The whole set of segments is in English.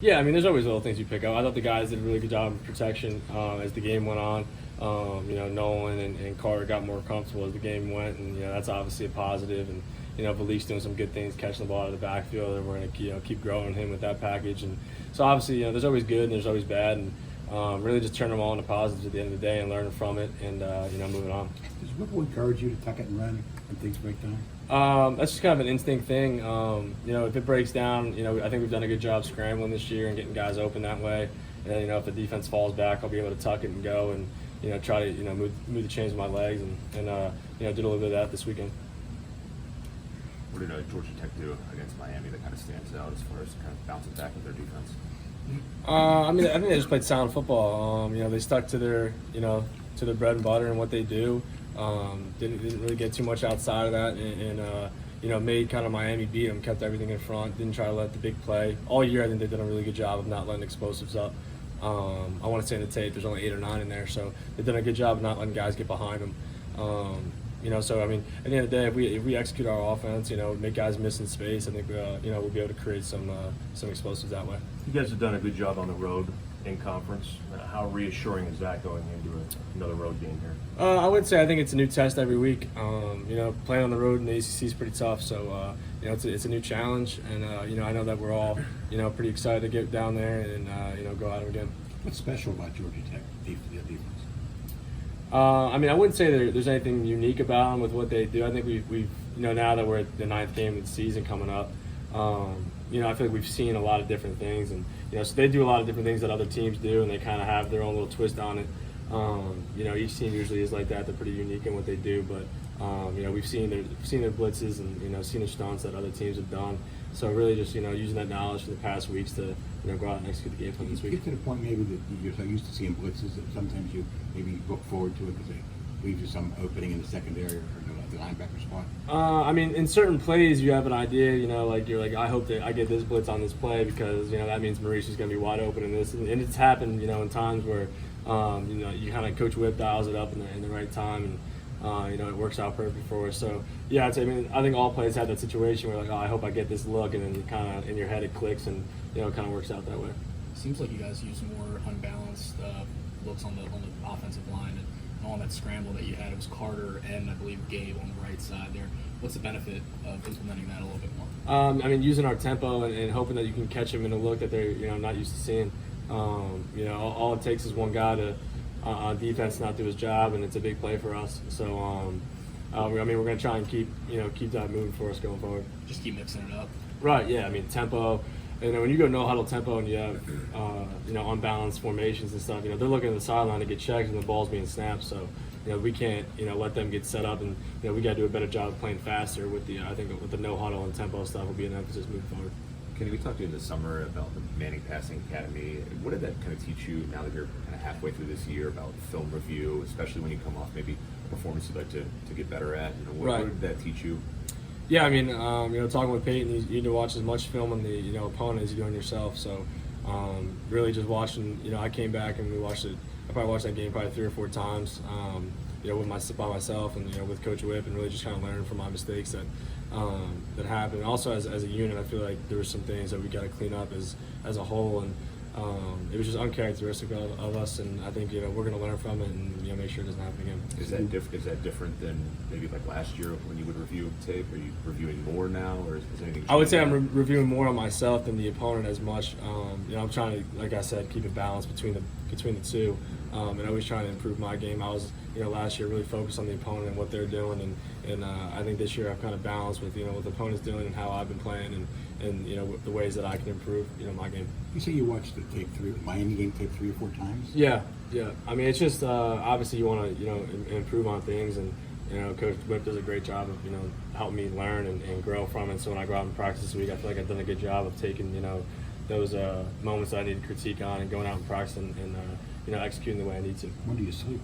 Yeah, I mean, there's always little things you pick up. I thought the guys did a really good job of protection as the game went on. Nolan and Carter got more comfortable as the game went, and that's obviously a positive. And Valik's doing some good things, catching the ball out of the backfield, and we're going to keep growing him with that package. And so obviously, there's always good and there's always bad, and really just turn them all into positives at the end of the day and learning from it, and moving on. Does Whipple encourage you to tuck it and run when things break down? That's just kind of an instinct thing. If it breaks down, I think we've done a good job scrambling this year and getting guys open that way. And then, if the defense falls back, I'll be able to tuck it and go and, try to, move the chains with my legs and did a little bit of that this weekend. What did Georgia Tech do against Miami that kind of stands out as far as kind of bouncing back with their defense? I think they just played sound football. They stuck to their, to their bread and butter and what they do. Didn't really get too much outside of that, and made kind of Miami beat them, kept everything in front, didn't try to let the big play. All year, I think they've done a really good job of not letting explosives up. I want to say in the tape, there's only 8 or 9 in there, so they've done a good job of not letting guys get behind them. So I mean, at the end of the day, if we execute our offense, make guys miss in space, I think we'll be able to create some explosives that way. You guys have done a good job on the road in conference. How reassuring is that going into another road game here? I would say I think it's a new test every week. Playing on the road in the ACC is pretty tough, so it's a new challenge, and I know that we're all pretty excited to get down there and go at it again. What's special about Georgia Tech defense? I wouldn't say there's anything unique about them with what they do. I think we've now that we're at the 9th game of the season coming up, I feel like we've seen a lot of different things, and so they do a lot of different things that other teams do, and they kind of have their own little twist on it. Each team usually is like that. They're pretty unique in what they do, but we've seen their blitzes and seen the stunts that other teams have done. So really just using that knowledge for the past weeks to go out and execute the game plan this week. Get to the point maybe that you're so used to seeing blitzes that sometimes you maybe look forward to it because they leave you some opening in the secondary or the linebacker spot. In certain plays you have an idea, you're like, I hope that I get this blitz on this play because that means Maurice is going to be wide open in this, and it's happened in times where you kind of Coach Whip dials it up in the right time, and it works out perfect for us. So yeah, I think all plays have that situation where like, I hope I get this look, and then you kind of in your head it clicks, and it kind of works out that way. Seems like you guys use more unbalanced looks on the offensive line, and on that scramble that you had, it was Carter and I believe Gabe on the right side there. What's the benefit of implementing that a little bit more? Using our tempo and hoping that you can catch them in a look that they're not used to seeing. All it takes is one guy to on defense not do his job, and it's a big play for us. So we're going to try and keep that moving for us going forward. Just keep mixing it up. Right. Yeah. Tempo. When you go no huddle tempo and you have unbalanced formations and stuff, they're looking at the sideline to get checked and the ball's being snapped. So we can't let them get set up, and we got to do a better job of playing faster with the no huddle and tempo stuff will be an emphasis moving forward. Kenny, we talked to you in the summer about the Manning Passing Academy. What did that kind of teach you now that you're kind of halfway through this year about film review, especially when you come off maybe a performance you'd like to get better at? What did that teach you? Yeah, talking with Peyton, you need to watch as much film on the opponent as you do on yourself. So really just watching. I came back and we watched it. I probably watched that game probably 3 or 4 times. By myself and with Coach Whip, and really just kind of learning from my mistakes that happened. Also, as a unit, I feel like there were some things that we got to clean up as a whole, and it was just uncharacteristic of us. And I think we're going to learn from it and make sure it doesn't happen again. Is that different than maybe like last year when you would review tape? Are you reviewing more now, or is anything? I would say I'm reviewing more on myself than the opponent as much. I'm trying to, like I said, keep a balance between the two, and always trying to improve my game. I was last year really focused on the opponent and what they're doing, and I think this year I've kind of balanced with what the opponent's doing and how I've been playing, and the ways that I can improve my game. You say you watched the Miami game tape 3 or 4 times? Yeah. It's just obviously you want to improve on things, and Coach Whip does a great job of helping me learn and grow from it. So when I go out and practice this week, I feel like I've done a good job of taking those moments that I need to critique on and going out and practicing and executing the way I need to. When do you sleep?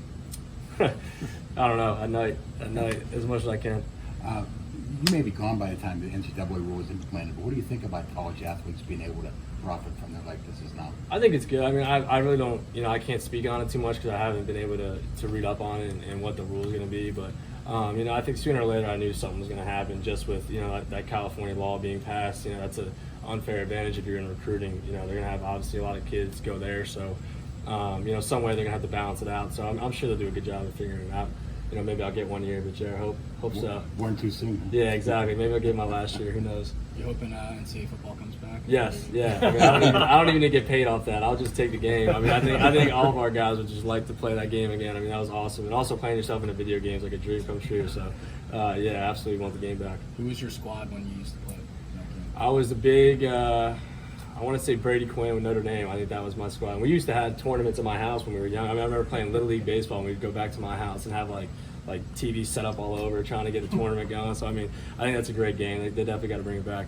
I don't know. At night, as much as I can. You may be gone by the time the NCAA rule is implemented, but what do you think about college athletes being able to profit from their like this is now? I think it's good. I really don't, I can't speak on it too much because I haven't been able to read up on it and what the rules are going to be. But, I think sooner or later I knew something was going to happen just with, that California law being passed. That's a unfair advantage if you're in recruiting. You know, they're gonna have obviously a lot of kids go there, so you know, some way they're gonna have to balance it out. So I'm sure they'll do a good job of figuring it out. You know, maybe I'll get 1 year, but yeah, hope so. Born too soon. Huh? Yeah, exactly. Maybe I'll get my last year. Who knows? You hoping NCAA football comes back? Yes, yeah. I, mean, I don't even need to get paid off that. I'll just take the game. I mean, I think all of our guys would just like to play that game again. I mean, that was awesome. And also playing yourself in a video game is like a dream come true. So, yeah, absolutely want the game back. Who was your squad when you used to play? I was the big, I want to say Brady Quinn with Notre Dame. I think that was my squad. And we used to have tournaments at my house when we were young. I mean, I remember playing Little League Baseball, and we'd go back to my house and have like TV set up all over, trying to get a tournament going. So, I mean, I think that's a great game. They definitely got to bring it back.